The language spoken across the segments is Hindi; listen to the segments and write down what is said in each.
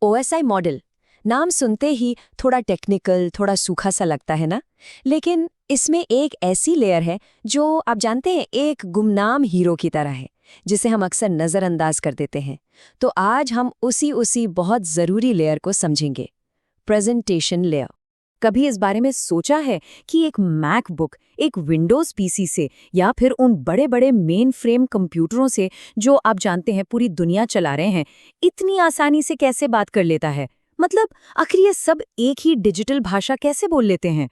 ओएसआई मॉडल नाम सुनते ही थोड़ा टेक्निकल, थोड़ा सूखा सा लगता है ना। लेकिन इसमें एक ऐसी लेयर है जो आप जानते हैं एक गुमनाम हीरो की तरह है, जिसे हम अक्सर नज़रअंदाज कर देते हैं। तो आज हम उसी बहुत ज़रूरी लेयर को समझेंगे, प्रेजेंटेशन लेयर। कभी इस बारे में सोचा है कि एक मैकबुक, एक विंडोज़ पीसी से या फिर उन बड़े-बड़े मेन फ्रेम कंप्यूटरों से जो आप जानते हैं पूरी दुनिया चला रहे हैं, इतनी आसानी से कैसे बात कर लेता है? मतलब आखिर ये सब एक ही डिजिटल भाषा कैसे बोल लेते हैं?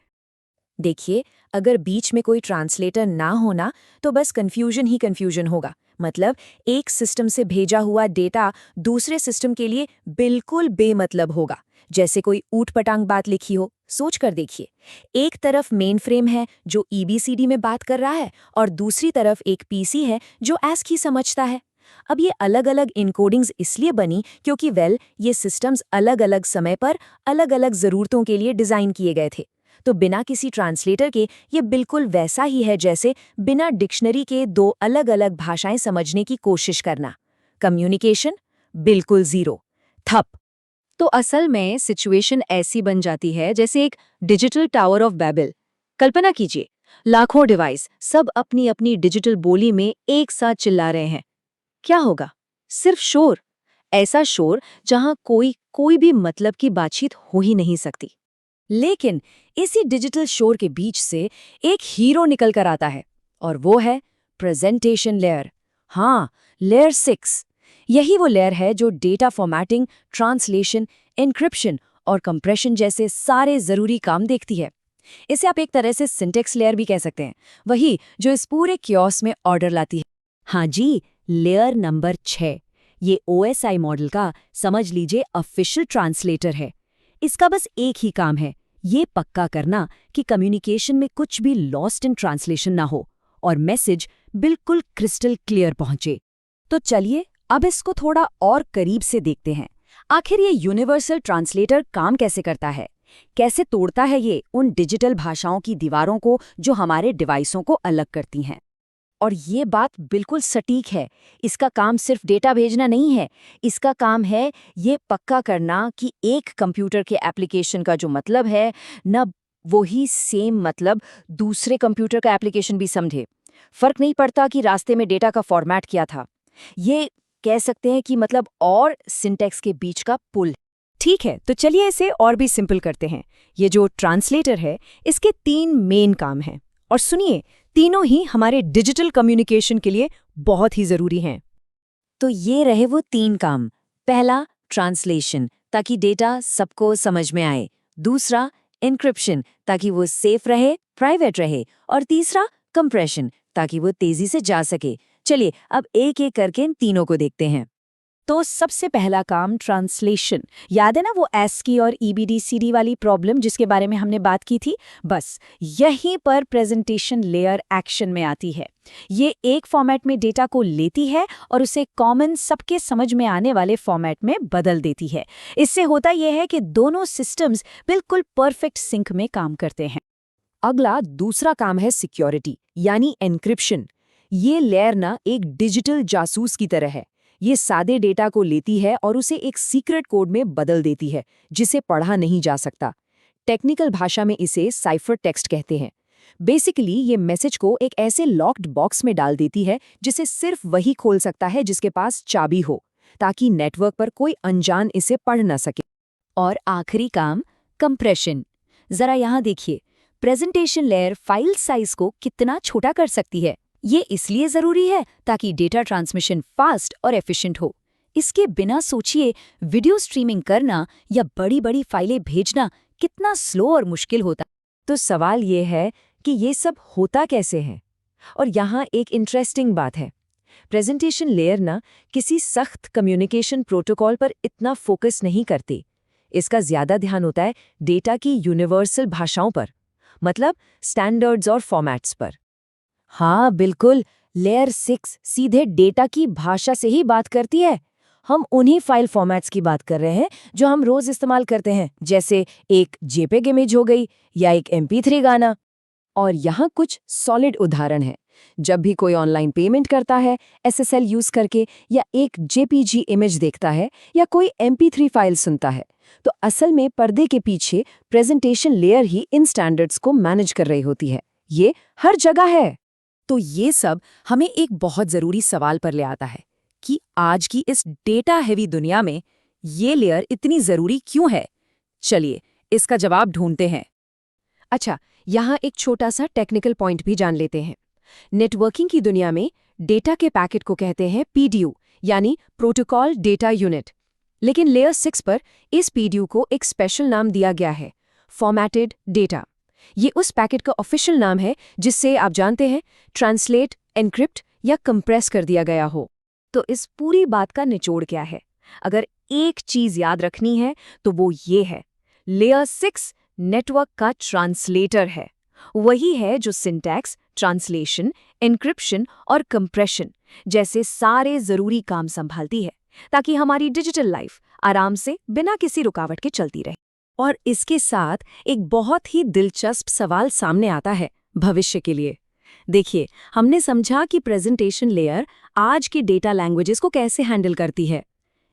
देखिए, अगर बीच में कोई ट्रांसलेटर ना होना तो बस कंफ्यूजन ही कंफ्यूजन होगा। मतलब एक सिस्टम से भेजा हुआ डेटा दूसरे सिस्टम के लिए बिल्कुल बेमतलब होगा, जैसे कोई ऊट-पटांग बात लिखी हो। सोच कर देखिए, एक तरफ मेन फ्रेम है जो ईबीसीडी में बात कर रहा है और दूसरी तरफ एक पीसी है जो ASCII समझता है। अब ये अलग-अलग इनकोडिंग्स इसलिए बनी क्योंकि ये सिस्टम्स अलग-अलग समय पर अलग-अलग ज़रूरतों के लिए डिज़ाइन किए गए थे। तो बिना किसी ट्रांसलेटर के ये बिल्कुल वैसा ही है जैसे बिना डिक्शनरी के दो अलग-अलग भाषाएं समझने की कोशिश करना। कम्युनिकेशन बिल्कुल ज़ीरो, ठप। तो असल में सिचुएशन ऐसी बन जाती है जैसे एक डिजिटल टावर ऑफ बैबल। कल्पना कीजिए, लाखों डिवाइस सब अपनी अपनी डिजिटल बोली में एक साथ चिल्ला रहे हैं। क्या होगा? सिर्फ शोर। ऐसा शोर जहां कोई कोई भी मतलब की बातचीत हो ही नहीं सकती। लेकिन इसी डिजिटल शोर के बीच से एक हीरो निकल कर आता है, और वो है प्रेजेंटेशन लेयर। हाँ, लेयर 6। यही वो लेयर है जो डेटा फॉर्मेटिंग, ट्रांसलेशन, एन्क्रिप्शन और कंप्रेशन जैसे सारे जरूरी काम देखती है। इसे आप एक तरह से सिंटेक्स लेयर भी कह सकते हैं, वही जो इस पूरे क्योस में ऑर्डर लाती है। हाँ जी, लेयर नंबर 6 ये ओएसआई मॉडल का समझ लीजिए ऑफिशियल ट्रांसलेटर है। इसका बस एक ही काम है, ये पक्का करना कि कम्युनिकेशन में कुछ भी लॉस्ट इन ट्रांसलेशन ना हो और मैसेज बिल्कुल क्रिस्टल क्लियर पहुंचे। तो चलिए अब इसको थोड़ा और करीब से देखते हैं। आखिर ये यूनिवर्सल ट्रांसलेटर काम कैसे करता है? कैसे तोड़ता है ये उन डिजिटल भाषाओं की दीवारों को जो हमारे डिवाइसों को अलग करती हैं? और ये बात बिल्कुल सटीक है। इसका काम सिर्फ डेटा भेजना नहीं है, इसका काम है ये पक्का करना कि एक कंप्यूटर के एप्लीकेशन का जो मतलब है न, वही सेम मतलब दूसरे कंप्यूटर का एप्लीकेशन भी समझे। फर्क नहीं पड़ता कि रास्ते में डेटा का फॉर्मेट क्या था। ये कह सकते हैं कि मतलब और सिंटैक्स के बीच का पुल। ठीक है, तो चलिए इसे और भी सिंपल करते हैं। ये जो ट्रांसलेटर है, इसके 3 मेन काम हैं। और सुनिए, तीनों ही हमारे डिजिटल कम्युनिकेशन के लिए बहुत ही जरूरी हैं। तो ये रहे वो 3 काम। पहला, ट्रांसलेशन, ताकि डेटा सबको समझ में आए। दूसरा, एन्क्रिप्शन, ताकि वो सेफ रहे, प्राइवेट रहे। और तीसरा, कंप्रेशन, ताकि वो तेजी से जा सके। चलिए अब एक एक करके इन तीनों को देखते हैं। तो सबसे पहला काम ट्रांसलेशन। याद है ना वो ASCII और EBCD वाली प्रॉब्लम जिसके बारे में हमने बात की थी? बस यहीं पर प्रेजेंटेशन लेयर एक्शन में आती है। ये एक फॉर्मेट में डेटा को लेती है और उसे कॉमन सबके समझ में आने वाले फॉर्मेट में बदल देती है। इससे होता यह है कि दोनों सिस्टम्स बिल्कुल परफेक्ट सिंक में काम करते हैं। अगला दूसरा काम है सिक्योरिटी, यानी एन्क्रिप्शन। ये लेयर ना एक डिजिटल जासूस की तरह है। ये सादे डेटा को लेती है और उसे एक सीक्रेट कोड में बदल देती है, जिसे पढ़ा नहीं जा सकता। टेक्निकल भाषा में इसे साइफर टेक्स्ट कहते हैं। बेसिकली ये मैसेज को एक ऐसे लॉक्ड बॉक्स में डाल देती है जिसे सिर्फ वही खोल सकता है जिसके पास चाबी हो, ताकि नेटवर्क पर कोई अनजान इसे पढ़ न सके। और आखिरी काम, कंप्रेशन। जरा यहाँ देखिए, प्रेजेंटेशन लेयर फाइल साइज को कितना छोटा कर सकती है। ये इसलिए जरूरी है ताकि डेटा ट्रांसमिशन फास्ट और एफिशिएंट हो। इसके बिना सोचिए, वीडियो स्ट्रीमिंग करना या बड़ी-बड़ी फाइलें भेजना कितना स्लो और मुश्किल होता। तो सवाल ये है कि ये सब होता कैसे है? और यहाँ एक इंटरेस्टिंग बात है। प्रेजेंटेशन लेयर ना किसी सख्त कम्युनिकेशन प्रोटोकॉल पर इतना फोकस नहीं करती। इसका ज्यादा ध्यान होता है डेटा की यूनिवर्सल भाषाओं पर, मतलब स्टैंडर्ड्स और फॉर्मेट्स पर। हाँ बिल्कुल, लेयर 6 सीधे डेटा की भाषा से ही बात करती है। हम उन्हीं फाइल फॉर्मेट्स की बात कर रहे हैं जो हम रोज इस्तेमाल करते हैं, जैसे एक JPEG इमेज हो गई या एक MP3 गाना। और यहाँ कुछ सॉलिड उदाहरण है, जब भी कोई ऑनलाइन पेमेंट करता है SSL यूज करके या एक JPG इमेज देखता है या कोई MP3 फाइल सुनता है, तो असल में पर्दे के पीछे प्रेजेंटेशन लेयर ही इन स्टैंडर्ड्स को मैनेज कर रही होती है। ये हर जगह है। तो ये सब हमें एक बहुत ज़रूरी सवाल पर ले आता है कि आज की इस डेटा हेवी दुनिया में ये लेयर इतनी ज़रूरी क्यों है? चलिए इसका जवाब ढूंढते हैं। अच्छा, यहाँ एक छोटा सा टेक्निकल पॉइंट भी जान लेते हैं। नेटवर्किंग की दुनिया में डेटा के पैकेट को कहते हैं PDU, यानी प्रोटोकॉल डेटा यूनिट। लेकिन लेयर 6 पर इस PDU को एक स्पेशल नाम दिया गया है, फॉर्मेटेड डेटा। ये उस पैकेट का ऑफिशियल नाम है जिससे आप जानते हैं ट्रांसलेट, एन्क्रिप्ट या कंप्रेस कर दिया गया हो। तो इस पूरी बात का निचोड़ क्या है? अगर एक चीज याद रखनी है तो वो ये है, लेयर 6 नेटवर्क का ट्रांसलेटर है। वही है जो सिंटैक्स, ट्रांसलेशन, एन्क्रिप्शन और कंप्रेशन जैसे सारे जरूरी काम संभालती है, ताकि हमारी डिजिटल लाइफ आराम से बिना किसी रुकावट के चलती रहे। और इसके साथ एक बहुत ही दिलचस्प सवाल सामने आता है भविष्य के लिए। देखिए, हमने समझा कि प्रेजेंटेशन लेयर आज के डेटा लैंग्वेजेस को कैसे हैंडल करती है,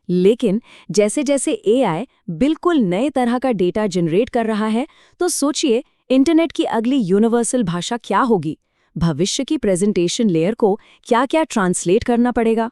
लेकिन जैसे जैसे AI बिल्कुल नए तरह का डेटा जनरेट कर रहा है, तो सोचिए इंटरनेट की अगली यूनिवर्सल भाषा क्या होगी? भविष्य की प्रेजेंटेशन लेयर को क्या क्या ट्रांसलेट करना पड़ेगा?